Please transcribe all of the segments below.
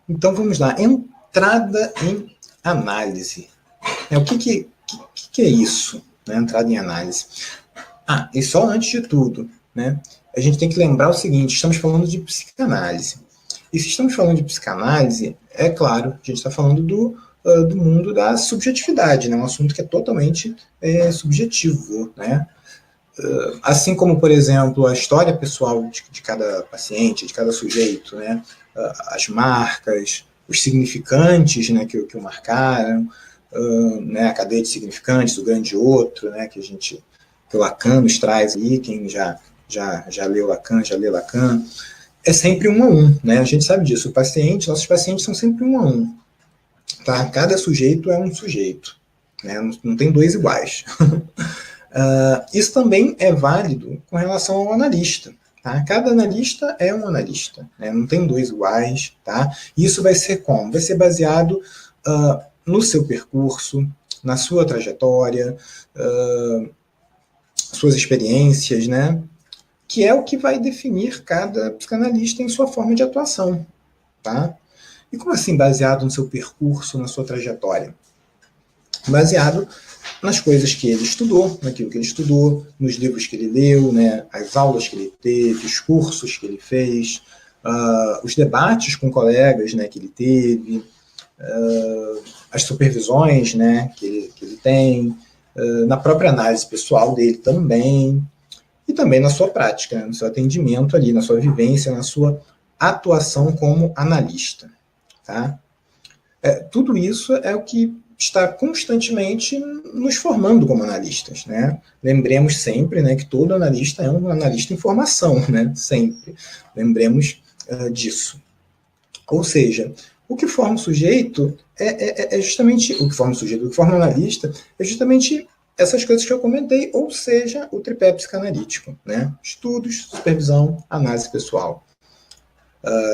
Então vamos lá, entrada em análise. O que é isso, né? Entrada em análise. E só antes de tudo, né, a gente tem que lembrar o seguinte, estamos falando de psicanálise. E se estamos falando de psicanálise, é claro, a gente está falando do mundo da subjetividade, né, um assunto que é totalmente subjetivo, né? Assim como, por exemplo, a história pessoal de cada paciente, de cada sujeito, né? As marcas, os significantes, né, que o marcaram, né, a cadeia de significantes, o grande outro, né, que o Lacan nos traz aí, quem já leu Lacan, já lê Lacan, é sempre 1 a 1, né? A gente sabe disso. Nossos pacientes são sempre 1 a 1, tá? Cada sujeito é um sujeito, né? Não tem dois iguais. Isso também é válido com relação ao analista. Tá? Cada analista é um analista, né? Não tem dois iguais. Tá? Isso vai ser como? Vai ser baseado no seu percurso, na sua trajetória, suas experiências, né? Que é o que vai definir cada psicanalista em sua forma de atuação. Tá? E como assim baseado no seu percurso, na sua trajetória? Baseado nas coisas que ele estudou, naquilo que ele estudou, nos livros que ele leu, né, as aulas que ele teve, os cursos que ele fez, os debates com colegas, né, que ele teve, as supervisões, né, que ele tem, na própria análise pessoal dele também, e também na sua prática, né, no seu atendimento ali, na sua vivência, na sua atuação como analista. Tá? Tudo isso é o que está constantemente nos formando como analistas, né? Lembremos sempre, né, que todo analista é um analista em formação, né? Sempre. Lembremos disso. Ou seja, o que forma o sujeito é justamente o que forma o sujeito, o que forma o analista é justamente essas coisas que eu comentei, ou seja, o tripé psicanalítico, né? Estudos, supervisão, análise pessoal.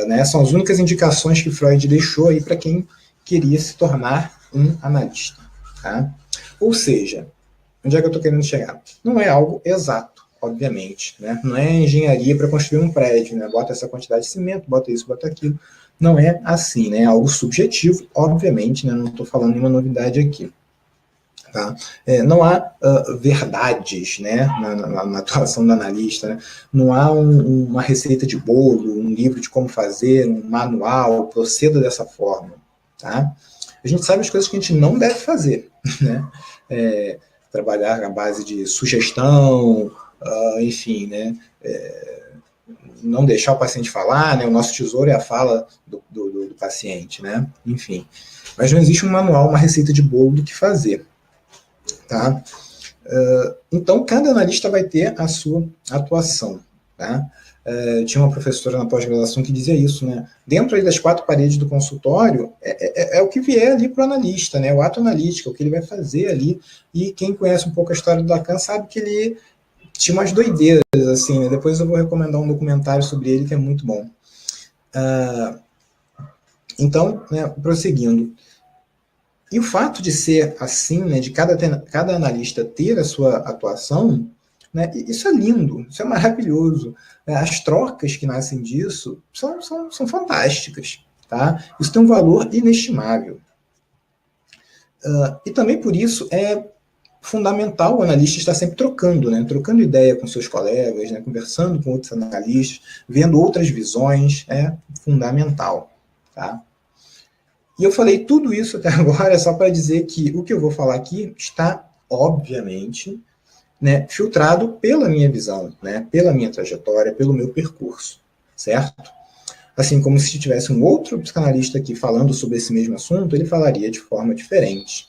Né? São as únicas indicações que Freud deixou aí para quem queria se tornar um analista. Tá? Ou seja, onde é que eu estou querendo chegar? Não é algo exato, obviamente. Né? Não é engenharia para construir um prédio. Né? Bota essa quantidade de cimento, bota isso, bota aquilo. Não é assim. Né? É algo subjetivo, obviamente. Né? Não estou falando nenhuma novidade aqui. Tá? Não há verdades, né, na atuação do analista, né? Não há uma receita de bolo, um livro de como fazer, um manual, proceda dessa forma. Tá? A gente sabe as coisas que a gente não deve fazer. Né? Trabalhar à base de sugestão, enfim, né? Não deixar o paciente falar, né? O nosso tesouro é a fala do paciente, né? Enfim. Mas não existe um manual, uma receita de bolo do que fazer. Tá? Então, cada analista vai ter a sua atuação. Tá? Tinha uma professora na pós-graduação que dizia isso, né? Dentro aí das 4 paredes do consultório, é o que vier ali para o analista, né? O ato analítico, o que ele vai fazer ali. E quem conhece um pouco a história do Lacan sabe que ele tinha umas doideiras, assim, né? Depois eu vou recomendar um documentário sobre ele que é muito bom. Então, né, prosseguindo. E o fato de ser assim, né, de cada analista ter a sua atuação, né, isso é lindo, isso é maravilhoso. As trocas que nascem disso são fantásticas. Tá? Isso tem um valor inestimável. E também por isso é fundamental o analista estar sempre trocando, né, trocando ideia com seus colegas, né, conversando com outros analistas, vendo outras visões, é fundamental. Tá? E eu falei tudo isso até agora só para dizer que o que eu vou falar aqui está, obviamente, né, filtrado pela minha visão, né, pela minha trajetória, pelo meu percurso, certo? Assim como se tivesse um outro psicanalista aqui falando sobre esse mesmo assunto, ele falaria de forma diferente,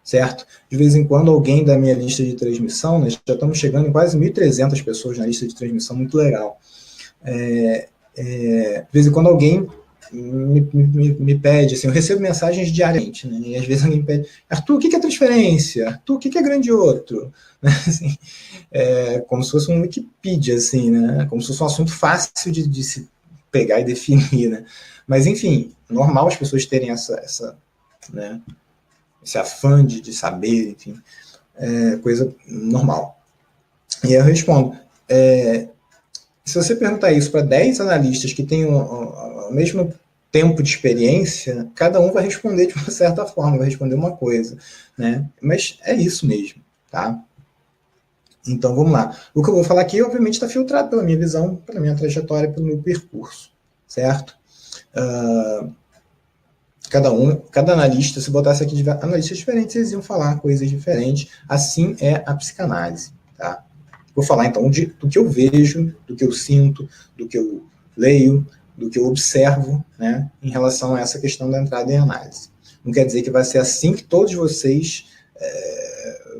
certo? De vez em quando alguém da minha lista de transmissão, né, já estamos chegando em quase 1.300 pessoas na lista de transmissão, muito legal. De vez em quando alguém me pede, assim, eu recebo mensagens diariamente, né? E às vezes alguém me pede, Arthur, o que é transferência? Arthur, o que é grande outro? Assim, como se fosse um Wikipedia, assim, né? Como se fosse um assunto fácil de se pegar e definir, né? Mas, enfim, normal as pessoas terem né, esse afã de saber, enfim, coisa normal. E aí eu respondo, se você perguntar isso para 10 analistas que têm a mesma tempo de experiência, cada um vai responder de uma certa forma, vai responder uma coisa, né? Mas é isso mesmo, tá? Então, vamos lá. O que eu vou falar aqui, obviamente, está filtrado pela minha visão, pela minha trajetória, pelo meu percurso, certo? Cada analista, se botasse aqui analistas diferentes, eles iam falar coisas diferentes. Assim é a psicanálise, tá? Vou falar, então, do que eu vejo, do que eu sinto, do que eu leio, do que eu observo, né, em relação a essa questão da entrada em análise. Não quer dizer que vai ser assim que todos vocês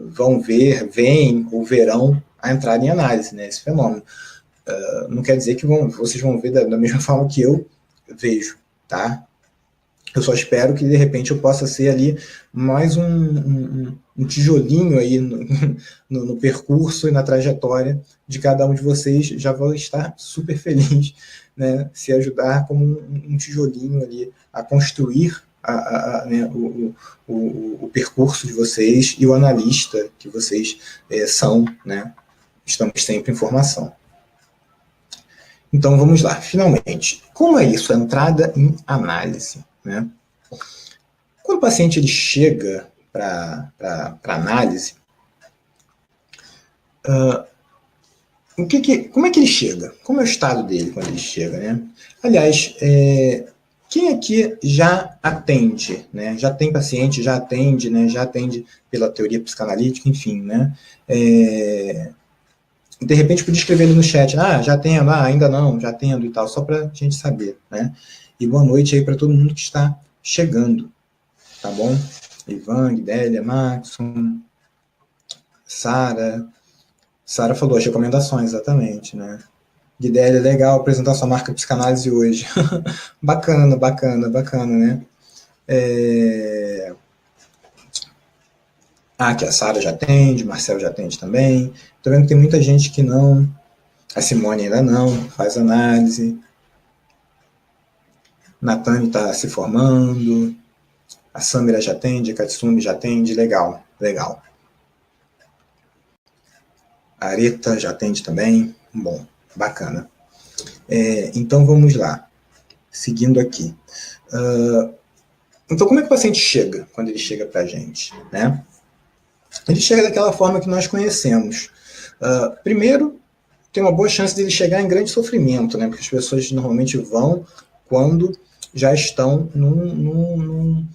vão veem ou verão a entrada em análise, né, esse fenômeno. Não quer dizer que vocês vão ver da mesma forma que eu vejo, tá? Eu só espero que, de repente, eu possa ser ali mais um tijolinho aí no percurso e na trajetória de cada um de vocês. Já vou estar super feliz, né, se ajudar como um tijolinho ali a construir né, o percurso de vocês e o analista que vocês são, né? Estamos sempre em formação. Então, vamos lá, finalmente. Como é isso? A entrada em análise, né? Quando o paciente ele chega para análise, como é que ele chega? Como é o estado dele quando ele chega, né? Aliás, quem aqui já atende, né? Já tem paciente, já atende, né? Já atende pela teoria psicanalítica, enfim, né? De repente podia escrever ali no chat, já atendo, ainda não, já atendo e tal, só para a gente saber, né? E boa noite aí para todo mundo que está chegando, tá bom? Ivan, Guidélia, Maxon, Sara falou as recomendações, exatamente, né? Guidélia, legal apresentar sua marca de psicanálise hoje. Bacana, né? Aqui a Sara já atende, Marcelo já atende também. Tô vendo que tem muita gente que não. A Simone ainda não, faz análise. Natane está se formando. A Samira já atende, a Katsumi já atende. Legal. A Areta já atende também. Bom, bacana. Então vamos lá. Seguindo aqui. Então como é que o paciente chega quando ele chega para a gente, né? Ele chega daquela forma que nós conhecemos. Primeiro, tem uma boa chance de ele chegar em grande sofrimento, né? Porque as pessoas normalmente vão quando já estão num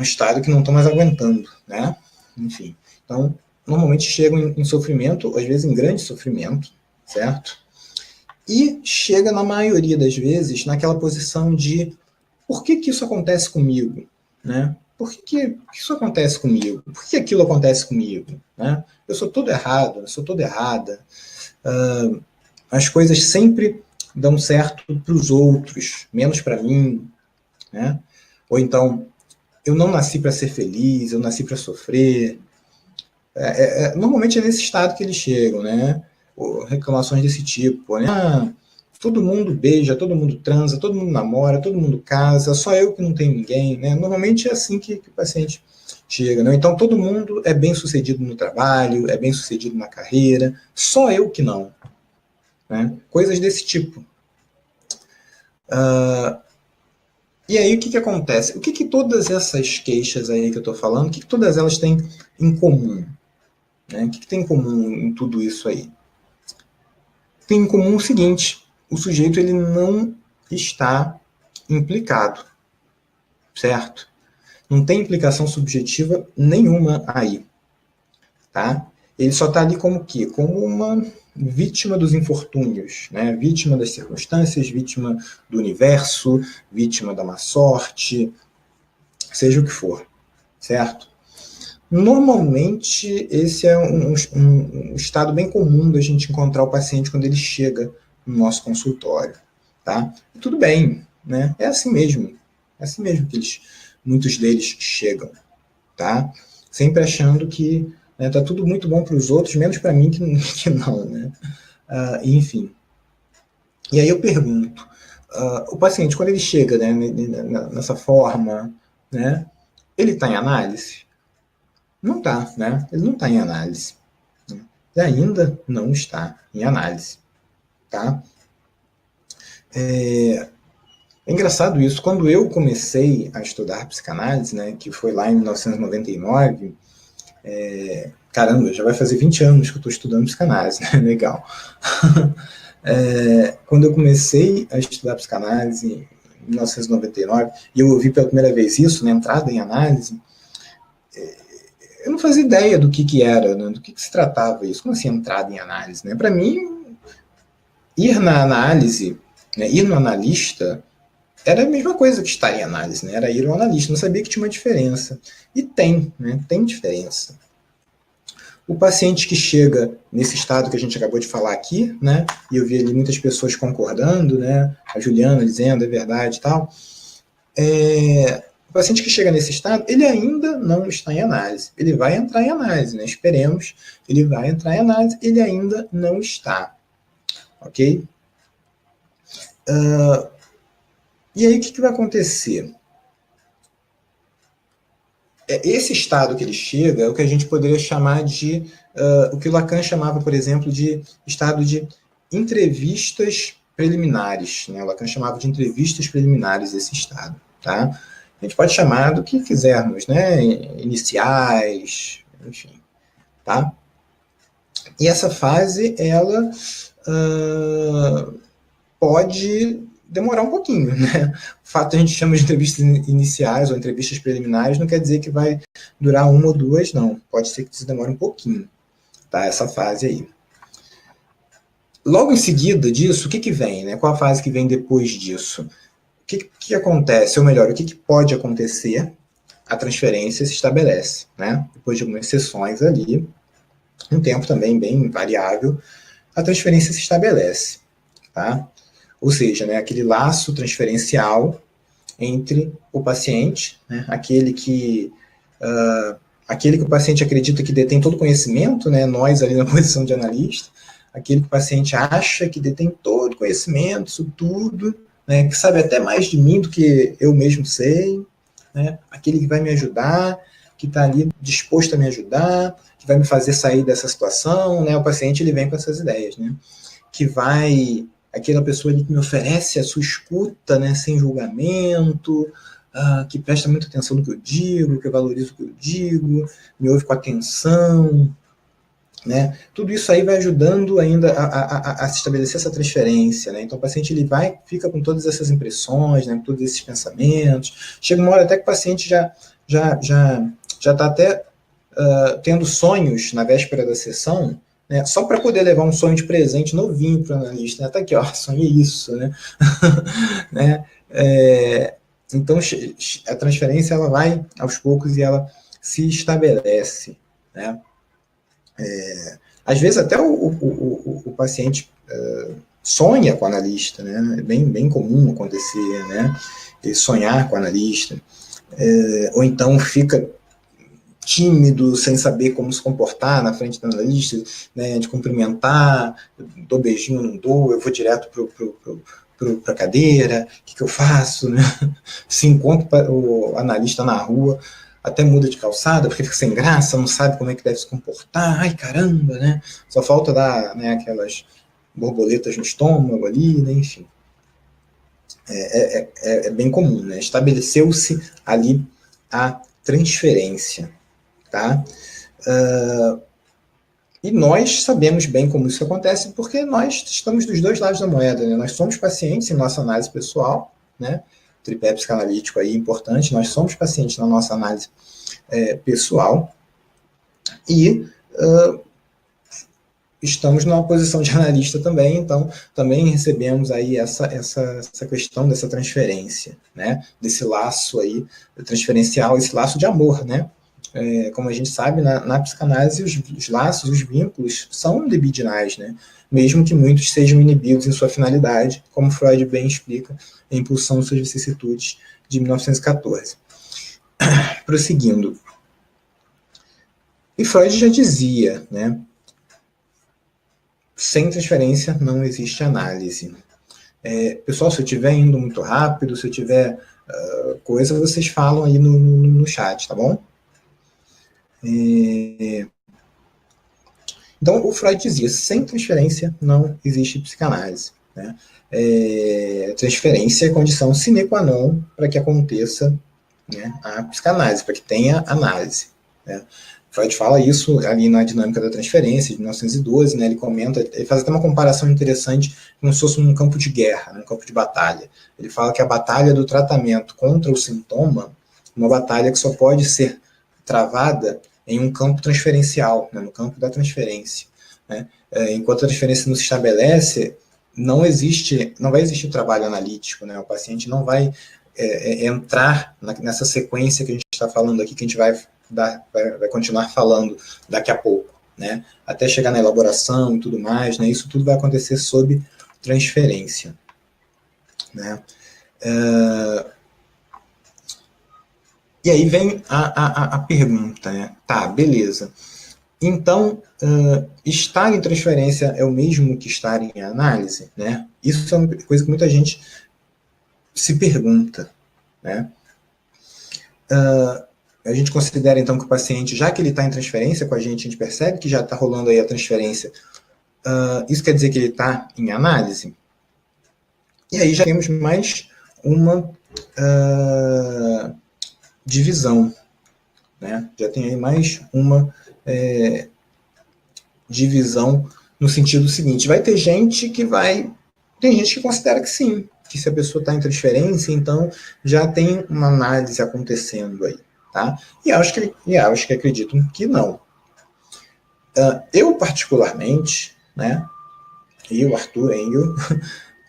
estado que não estão mais aguentando, né? Enfim, então, normalmente chegam em sofrimento, às vezes em grande sofrimento, certo? E chega, na maioria das vezes, naquela posição de por que isso acontece comigo, né? Por que isso acontece comigo? Por que aquilo acontece comigo? Né? Eu sou todo errado, eu sou toda errada. As coisas sempre dão certo para os outros, menos para mim, né? Ou então, eu não nasci para ser feliz, eu nasci para sofrer. Normalmente é nesse estado que eles chegam, né? Ou reclamações desse tipo, né? Todo mundo beija, todo mundo transa, todo mundo namora, todo mundo casa, só eu que não tenho ninguém, né? Normalmente é assim que o paciente chega, né? Então todo mundo é bem sucedido no trabalho, é bem sucedido na carreira, só eu que não, né? Coisas desse tipo. E aí o que acontece? O que todas essas queixas aí que eu estou falando, o que todas elas têm em comum? Né? O que tem em comum em tudo isso aí? Tem em comum o seguinte: o sujeito ele não está implicado, certo? Não tem implicação subjetiva nenhuma aí, tá? Ele só está ali como o quê? Como uma vítima dos infortúnios, né? Vítima das circunstâncias, vítima do universo, vítima da má sorte, seja o que for, certo? Normalmente, esse é um estado bem comum da gente encontrar o paciente quando ele chega no nosso consultório, tá? E tudo bem, né? É assim mesmo que muitos deles chegam, tá? Sempre achando que tá tudo muito bom para os outros, menos para mim que não, né? Enfim. E aí eu pergunto, o paciente, quando ele chega, né, nessa forma, né, ele está em análise? Não está, né? Ele não está em análise. Né? E ainda não está em análise, tá? É engraçado isso, quando eu comecei a estudar psicanálise, né, que foi lá em 1999, caramba, já vai fazer 20 anos que eu estou estudando psicanálise, né? Legal. Quando eu comecei a estudar psicanálise em 1999, e eu ouvi pela primeira vez isso, na entrada em análise, eu não fazia ideia do que era, né? Do que se tratava isso, como assim entrada em análise, né? Para mim, ir na análise, né, ir no analista, era a mesma coisa que estar em análise, né? Era ir ao analista, não sabia que tinha uma diferença. E tem, né? Tem diferença. O paciente que chega nesse estado que a gente acabou de falar aqui, né? E eu vi ali muitas pessoas concordando, né? A Juliana dizendo, é verdade e tal. O paciente que chega nesse estado, ele ainda não está em análise. Ele vai entrar em análise, né? Esperemos, ele vai entrar em análise, ele ainda não está. Ok? E aí, o que vai acontecer? Esse estado que ele chega é o que a gente poderia chamar de o que Lacan chamava, por exemplo, de estado de entrevistas preliminares. Né? O Lacan chamava de entrevistas preliminares esse estado. Tá? A gente pode chamar do que quisermos, né? Iniciais, enfim. Tá? E essa fase, ela pode demorar um pouquinho, né? O fato de a gente chama de entrevistas iniciais ou entrevistas preliminares não quer dizer que vai durar uma ou duas, não. Pode ser que isso demore um pouquinho, tá? Essa fase aí. Logo em seguida disso, o que vem, né? Qual a fase que vem depois disso? O que acontece, ou melhor, o que pode acontecer? A transferência se estabelece, né? Depois de algumas sessões ali, um tempo também bem variável, a transferência se estabelece, tá? Ou seja, né, aquele laço transferencial entre o paciente, né, aquele que o paciente acredita que detém todo o conhecimento, né, nós ali na posição de analista, aquele que o paciente acha que detém todo o conhecimento, isso tudo, né, que sabe até mais de mim do que eu mesmo sei, né, aquele que vai me ajudar, que está ali disposto a me ajudar, que vai me fazer sair dessa situação, né, o paciente ele vem com essas ideias, né, que vai aquela pessoa ali que me oferece a sua escuta, né, sem julgamento, que presta muita atenção no que eu digo, que valoriza o que eu digo, me ouve com atenção, né? Tudo isso aí vai ajudando ainda a se estabelecer essa transferência, né? Então o paciente ele fica com todas essas impressões, né, com todos esses pensamentos. Chega uma hora até que o paciente já está até tendo sonhos na véspera da sessão, né, só para poder levar um sonho de presente novinho para o analista. Né? Tá aqui, ó, sonhei isso, né? né? Então a transferência ela vai aos poucos e ela se estabelece, né? Às vezes até o paciente sonha com o analista, né? É bem comum acontecer, né? Ele sonhar com o analista, ou então fica tímido, sem saber como se comportar na frente do analista, né? De cumprimentar, dou beijinho, não dou, eu vou direto para a cadeira, o que eu faço, né? Se encontro o analista na rua, até muda de calçada, porque fica sem graça, não sabe como é que deve se comportar, ai caramba, né? Só falta dar, né, aquelas borboletas no estômago ali, né? Enfim. É bem comum, né? Estabeleceu-se ali a transferência, tá? E nós sabemos bem como isso acontece, porque nós estamos dos dois lados da moeda, né? Nós somos pacientes em nossa análise pessoal, né? O tripé psicanalítico aí é importante, nós somos pacientes na nossa análise pessoal e estamos numa posição de analista também, então também recebemos aí essa questão dessa transferência, né? Desse laço aí transferencial, esse laço de amor, né? Como a gente sabe, na psicanálise, os laços, os vínculos são libidinais, né? Mesmo que muitos sejam inibidos em sua finalidade, como Freud bem explica em Impulsão e suas vicissitudes, de 1914. Prosseguindo. E Freud já dizia, né? Sem transferência não existe análise. Pessoal, se eu estiver indo muito rápido, se eu tiver coisa, vocês falam aí no chat, tá bom? Então, o Freud dizia, sem transferência não existe psicanálise. né? Transferência é condição sine qua non para que aconteça, né, a psicanálise, para que tenha análise, né? Freud fala isso ali na Dinâmica da Transferência, de 1912, né? Ele comenta, ele faz até uma comparação interessante, como se fosse um campo de guerra, um campo de batalha. Ele fala que a batalha do tratamento contra o sintoma, uma batalha que só pode ser travada em um campo transferencial, né? No campo da transferência, né? Enquanto a transferência não se estabelece, não vai existir o trabalho analítico, né? O paciente não vai entrar nessa sequência que a gente está falando aqui, que a gente vai continuar falando daqui a pouco, né? Até chegar na elaboração e tudo mais, né? Isso tudo vai acontecer sob transferência, né? E aí vem a pergunta, né? Tá, beleza. Então, estar em transferência é o mesmo que estar em análise, né? Isso é uma coisa que muita gente se pergunta, né? A gente considera, então, que o paciente, já que ele está em transferência com a gente percebe que já está rolando aí a transferência, isso quer dizer que ele está em análise? E aí já temos mais uma divisão, né? Já tem aí mais uma divisão no sentido seguinte, tem gente que considera que sim, que se a pessoa está em transferência, então já tem uma análise acontecendo aí, tá? E acho que acreditam que não. Eu, particularmente, né, eu, Arthur Engel,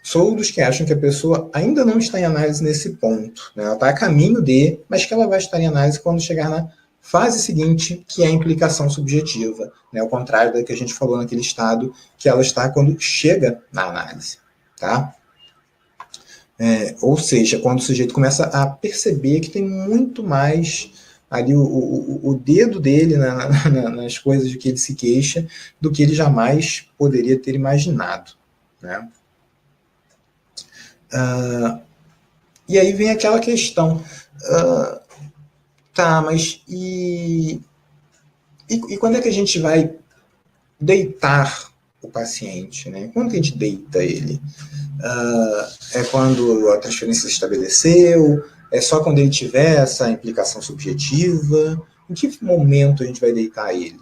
sou dos que acham que a pessoa ainda não está em análise nesse ponto, né? Ela está a caminho mas que ela vai estar em análise quando chegar na fase seguinte, que é a implicação subjetiva, né? Ao contrário da que a gente falou naquele estado, que ela está quando chega na análise, tá? Ou seja, quando o sujeito começa a perceber que tem muito mais ali o dedo dele nas coisas de que ele se queixa do que ele jamais poderia ter imaginado, né? E aí vem aquela questão, tá, mas e quando é que a gente vai deitar o paciente, né? Quando que a gente deita ele? É quando a transferência se estabeleceu? É só quando ele tiver essa implicação subjetiva? Em que momento a gente vai deitar ele?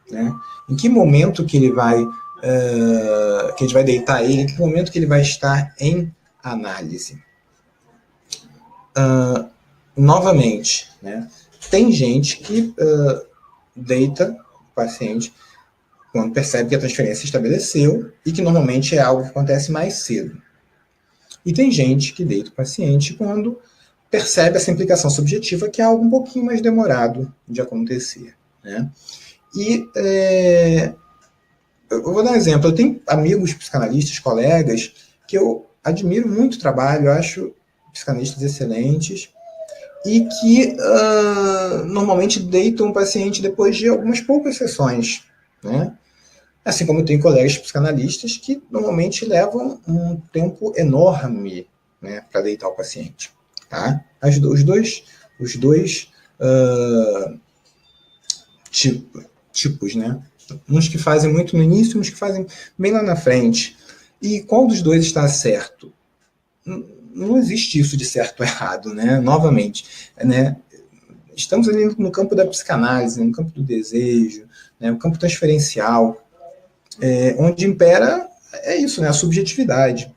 Né? Em que momento que ele vai que a gente vai deitar ele? Em que momento que ele vai estar em análise? Novamente, né? Tem gente que deita o paciente quando percebe que a transferência se estabeleceu e que normalmente é algo que acontece mais cedo. E tem gente que deita o paciente quando percebe essa implicação subjetiva, que é algo um pouquinho mais demorado de acontecer, né? E eu vou dar um exemplo. Eu tenho amigos psicanalistas, colegas, que eu admiro muito o trabalho, eu acho psicanalistas excelentes, e que normalmente deitam o paciente depois de algumas poucas sessões, né? Assim como eu tenho colegas psicanalistas que normalmente levam um tempo enorme, né, para deitar o paciente, tá? Os dois tipos, né? Uns que fazem muito no início, uns que fazem bem lá na frente. E qual dos dois está certo? Não existe isso de certo ou errado, né? Novamente, né? Estamos ali no campo da psicanálise, no campo do desejo, né? No campo transferencial, onde impera isso, né? A subjetividade,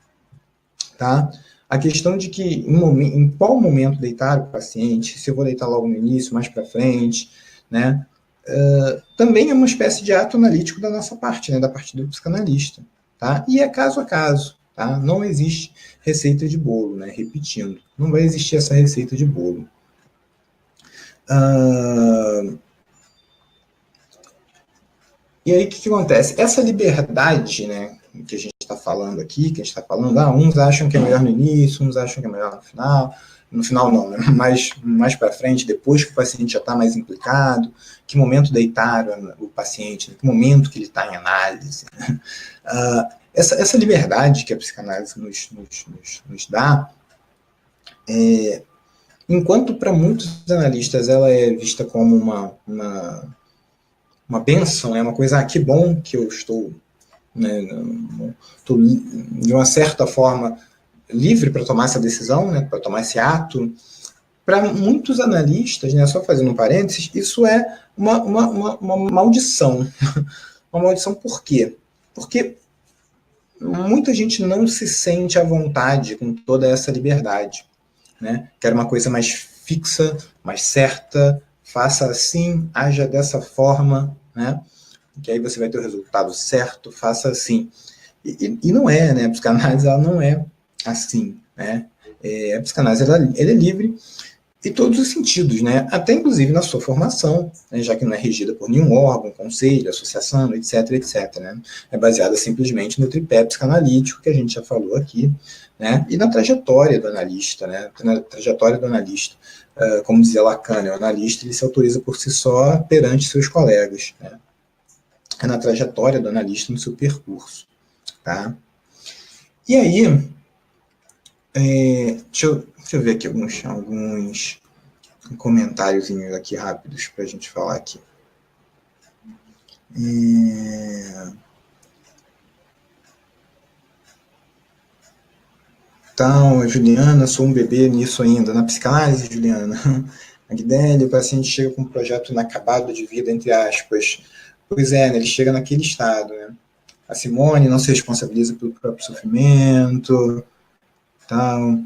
tá? A questão de que em qual momento deitar o paciente, se eu vou deitar logo no início, mais para frente, né? Também é uma espécie de ato analítico da nossa parte, né? Da parte do psicanalista, tá? E é caso a caso, tá? Não existe receita de bolo, né? Repetindo, não vai existir essa receita de bolo. E aí o que acontece? Essa liberdade, né, que a gente está falando aqui, que a gente está falando, uns acham que é melhor no início, uns acham que é melhor no final não, né? mais para frente, depois que o paciente já está mais implicado, que momento deitar o paciente, né? Que momento que ele está em análise. Essa liberdade que a psicanálise nos dá, enquanto para muitos analistas ela é vista como uma bênção, é uma coisa, que bom que eu estou né? Estou, de uma certa forma, livre para tomar essa decisão, né? Para tomar esse ato. Para muitos analistas, né, só fazendo um parênteses, isso é uma maldição. Uma maldição por quê? Porque muita gente não se sente à vontade com toda essa liberdade, né? Quer uma coisa mais fixa, mais certa, faça assim, haja dessa forma, né? Que aí você vai ter o resultado certo, faça assim. E não é, né? A psicanálise ela não é assim, né? A psicanálise ela é livre em todos os sentidos, né? Até inclusive na sua formação, né? Já que não é regida por nenhum órgão, conselho, associação, etc, etc, né? É baseada simplesmente no tripé psicanalítico que a gente já falou aqui, né? E na trajetória do analista, né? Na trajetória do analista, como dizia Lacan, né? O analista ele se autoriza por si só perante seus colegas, né? É na trajetória do analista no seu percurso, tá? E aí, deixa eu ver aqui alguns comentáriozinhos aqui rápidos para a gente falar aqui. Então, Juliana, sou um bebê nisso ainda. Na psicanálise, Juliana. A Guidélia, o paciente chega com um projeto inacabado de vida, entre aspas. Pois é, né, ele chega naquele estado, né? A Simone não se responsabiliza pelo próprio sofrimento. Tal.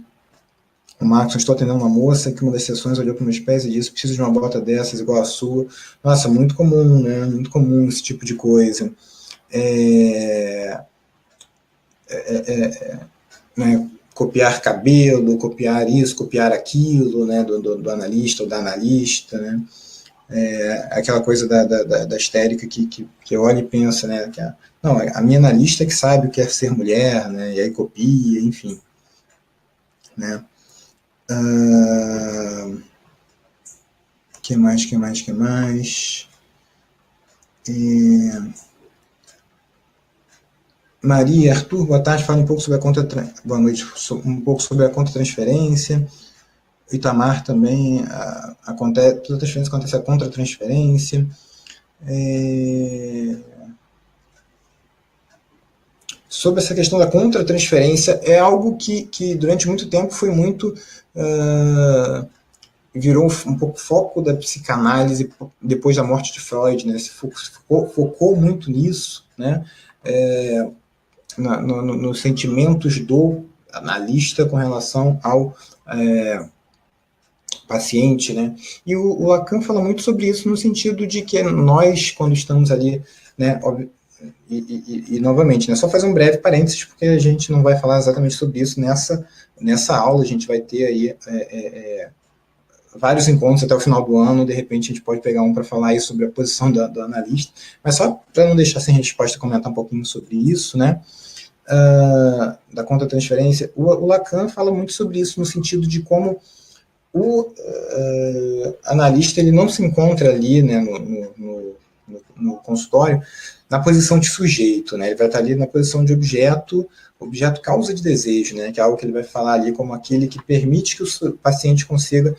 O Marcos, estou atendendo uma moça que uma das sessões olhou para meus pés e disse: preciso de uma bota dessas igual a sua. Nossa, muito comum, né? Muito comum esse tipo de coisa. Né? Copiar cabelo, copiar isso, copiar aquilo, né? Do analista ou da analista, né? Aquela coisa da histérica que olha e pensa, né? Que não, a minha analista que sabe o que é ser mulher, né? E aí copia, enfim, né? Que mais? Maria, Arthur, boa tarde. Fala um pouco sobre a boa noite. Um pouco sobre a contra-transferência. Itamar também acontece. Toda transferência acontece a contra-transferência. Sobre essa questão da contra-transferência, é algo que durante muito tempo foi muito virou um pouco foco da psicanálise depois da morte de Freud, né? Se focou muito nisso, né? Nos sentimentos do analista com relação ao paciente, né? E o Lacan fala muito sobre isso no sentido de que nós, quando estamos ali, né? E novamente, né? Só fazer um breve parênteses, porque a gente não vai falar exatamente sobre isso nessa aula. A gente vai ter aí vários encontros até o final do ano. De repente a gente pode pegar um para falar aí sobre a posição do analista, mas só para não deixar sem resposta, comentar um pouquinho sobre isso, né? Da contra-transferência, o Lacan fala muito sobre isso no sentido de como o analista ele não se encontra ali, né, no consultório na posição de sujeito, né? Ele vai estar ali na posição de objeto causa de desejo, né? Que é algo que ele vai falar ali como aquele que permite que o paciente consiga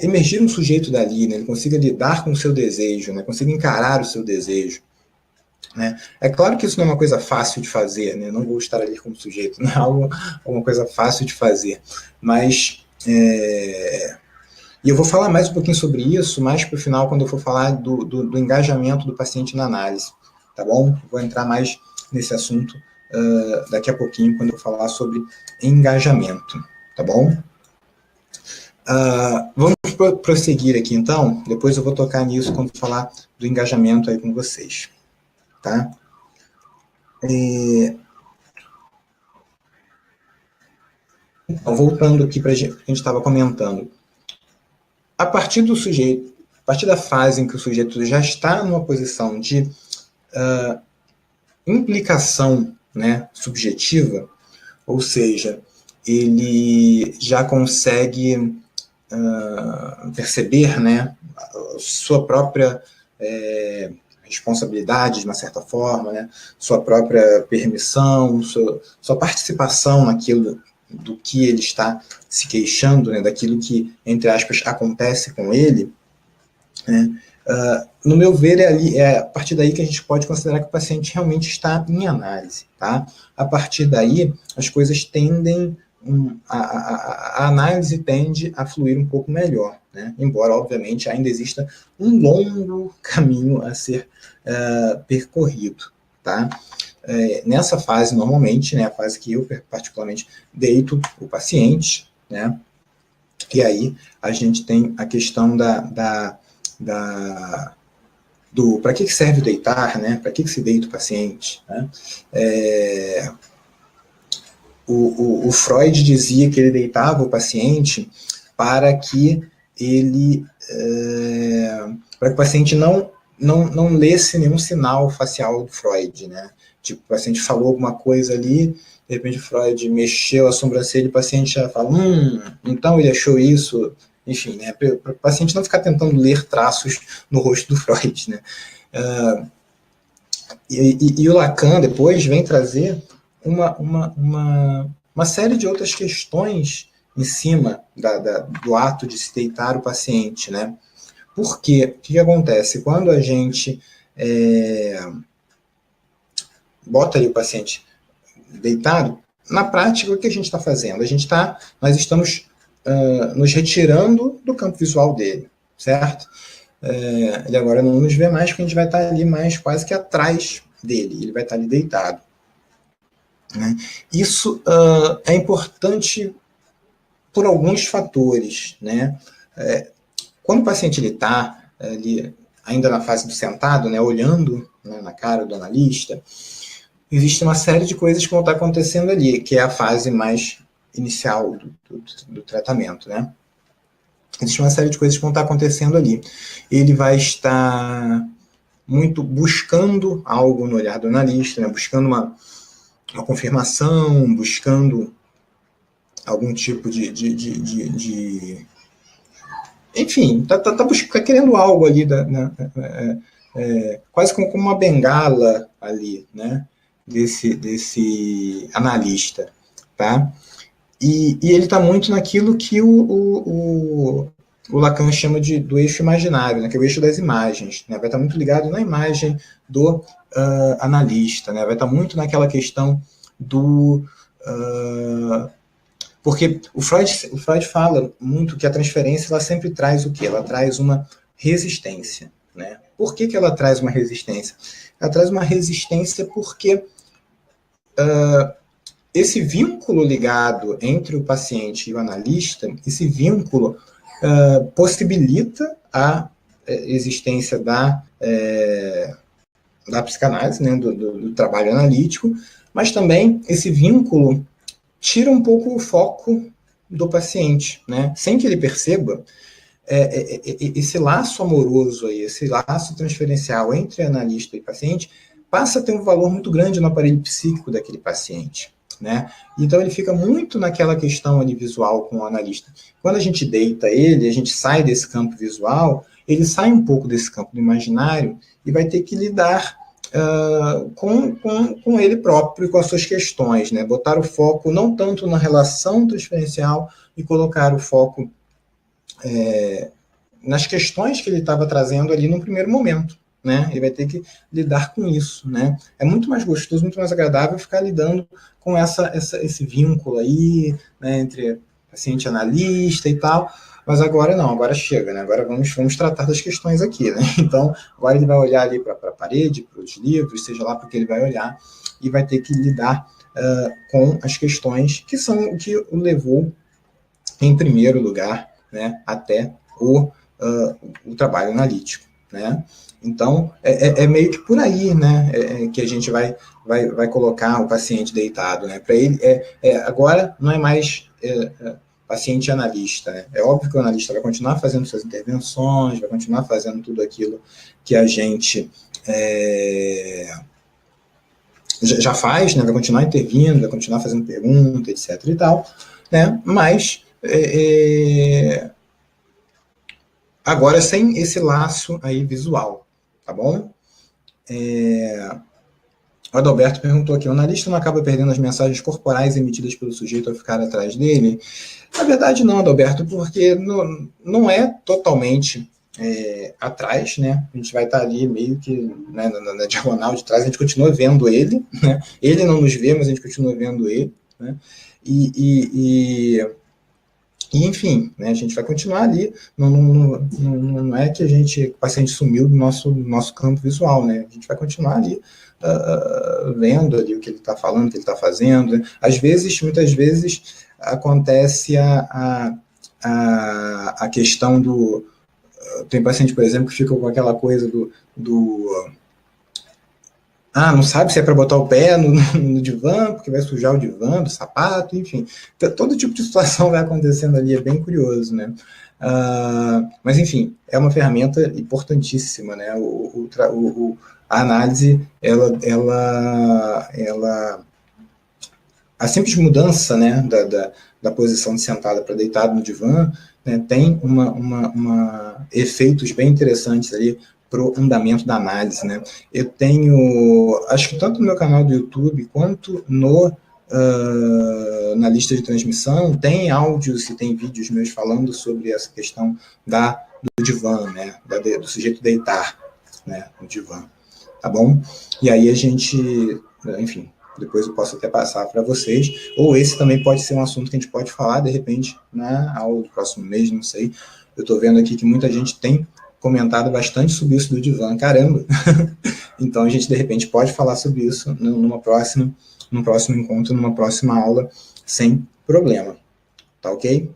emergir um sujeito dali, né? Ele consiga lidar com o seu desejo, né? Consiga encarar o seu desejo. Né? É claro que isso não é uma coisa fácil de fazer, né? Não vou estar ali como sujeito, não é uma coisa fácil de fazer, mas e eu vou falar mais um pouquinho sobre isso mais para o final, quando eu for falar do engajamento do paciente na análise, tá bom? Vou entrar mais nesse assunto daqui a pouquinho, quando eu falar sobre engajamento, tá bom? Vamos prosseguir aqui então, depois eu vou tocar nisso quando falar do engajamento aí com vocês. Tá? Então, voltando aqui para a gente estava comentando. A partir do sujeito, a partir da fase em que o sujeito já está numa posição de implicação, né, subjetiva, ou seja, ele já consegue perceber, né, sua própria responsabilidade, de uma certa forma, né, sua própria permissão, sua participação naquilo do que ele está se queixando, né, daquilo que, entre aspas, acontece com ele, né, No meu ver, é a partir daí que a gente pode considerar que o paciente realmente está em análise, tá? A partir daí, as coisas tendem, a análise tende a fluir um pouco melhor, né? Embora, obviamente, ainda exista um longo caminho a ser percorrido, tá? Nessa fase, normalmente, né, a fase que eu particularmente deito o paciente, né? E aí a gente tem a questão do para que serve deitar, né? Para que se deita o paciente, né? O Freud dizia que ele deitava o paciente para que ele para que o paciente não lesse nenhum sinal facial do Freud, né? Tipo, o paciente falou alguma coisa ali, de repente o Freud mexeu a sobrancelha e o paciente já fala, então ele achou isso, enfim, né? Para o paciente não ficar tentando ler traços no rosto do Freud, né? E o Lacan depois vem trazer uma série de outras questões em cima do ato de se deitar o paciente, né? Por quê? O que acontece? Quando a gente bota ali o paciente deitado, na prática, o que a gente está fazendo? Nós estamos nos retirando do campo visual dele, certo? Ele agora não nos vê mais, porque a gente vai estar ali mais quase que atrás dele, ele vai estar ali deitado. Né? Isso é importante por alguns fatores, né? Quando o paciente está ali, ainda na fase do sentado, né, olhando, né, na cara do analista, existe uma série de coisas que vão estar acontecendo ali, que é a fase mais inicial do tratamento, né? Existe uma série de coisas que vão estar acontecendo ali. Ele vai estar muito buscando algo no olhar do analista, né? Buscando uma confirmação, buscando algum tipo de enfim, tá querendo algo ali, quase como uma bengala ali, né? Desse analista, tá? E ele está muito naquilo que o Lacan chama do eixo imaginário, né, que é o eixo das imagens. Né, vai estar muito ligado na imagem do analista, né, vai estar muito naquela questão do... porque o Freud fala muito que a transferência ela sempre traz o quê? Ela traz uma resistência. Né? Por que ela traz uma resistência? Ela traz uma resistência porque... esse vínculo ligado entre o paciente e o analista, esse vínculo possibilita a existência da psicanálise, né, do trabalho analítico, mas também esse vínculo tira um pouco o foco do paciente, né, sem que ele perceba. Esse laço amoroso, aí, esse laço transferencial entre analista e paciente passa a ter um valor muito grande no aparelho psíquico daquele paciente. Né? Então ele fica muito naquela questão ali visual com o analista. Quando a gente deita ele, a gente sai desse campo visual, ele sai um pouco desse campo do imaginário e vai ter que lidar com ele próprio e com as suas questões, né? Botar o foco não tanto na relação transferencial e colocar o foco nas questões que ele estava trazendo ali no primeiro momento. Né? Ele vai ter que lidar com isso, né? É muito mais gostoso, muito mais agradável ficar lidando com esse vínculo aí, né, entre paciente e analista e tal, mas agora não, agora chega, né? Agora vamos tratar das questões aqui, né? Então, agora ele vai olhar ali para a parede, para os livros, seja lá para o que ele vai olhar, e vai ter que lidar com as questões que são o que o levou em primeiro lugar, né, até o trabalho analítico, né? Então, é meio que por aí, né, que a gente vai colocar o paciente deitado, né? Para ele, agora não é mais paciente analista, né? É óbvio que o analista vai continuar fazendo suas intervenções, vai continuar fazendo tudo aquilo que a gente já faz, né? Vai continuar intervindo, vai continuar fazendo pergunta, etc. e tal, né? Mas agora sem esse laço aí visual, tá bom? O Adalberto perguntou aqui, o analista não acaba perdendo as mensagens corporais emitidas pelo sujeito ao ficar atrás dele? Na verdade não, Adalberto, porque não é totalmente atrás, né? A gente vai estar ali meio que, né, na diagonal de trás, a gente continua vendo ele, né? Ele não nos vê, mas a gente continua vendo ele, né? E enfim, né, a gente vai continuar ali, não é que o paciente sumiu do nosso campo visual, né? A gente vai continuar ali vendo ali o que ele está falando, o que ele está fazendo. Né? Muitas vezes, acontece a questão do... Tem paciente, por exemplo, que fica com aquela coisa não sabe se é para botar o pé no divã, porque vai sujar o divã, do sapato, enfim. Todo tipo de situação vai acontecendo ali, é bem curioso, né? Mas, enfim, é uma ferramenta importantíssima, né? A análise, a simples mudança, né, da posição de sentada para deitado no divã, né, tem efeitos bem interessantes ali para o andamento da análise, né? Eu tenho, acho que tanto no meu canal do YouTube quanto na lista de transmissão, tem áudios e tem vídeos meus falando sobre essa questão do divã, né? Do sujeito deitar, né, no divã, tá bom? E aí a gente, enfim, depois eu posso até passar para vocês, ou esse também pode ser um assunto que a gente pode falar, de repente, na aula do próximo mês, não sei. Eu estou vendo aqui que muita gente tem comentado bastante sobre isso do divã, caramba. Então a gente, de repente, pode falar sobre isso num próximo encontro, numa próxima aula, sem problema. Tá ok?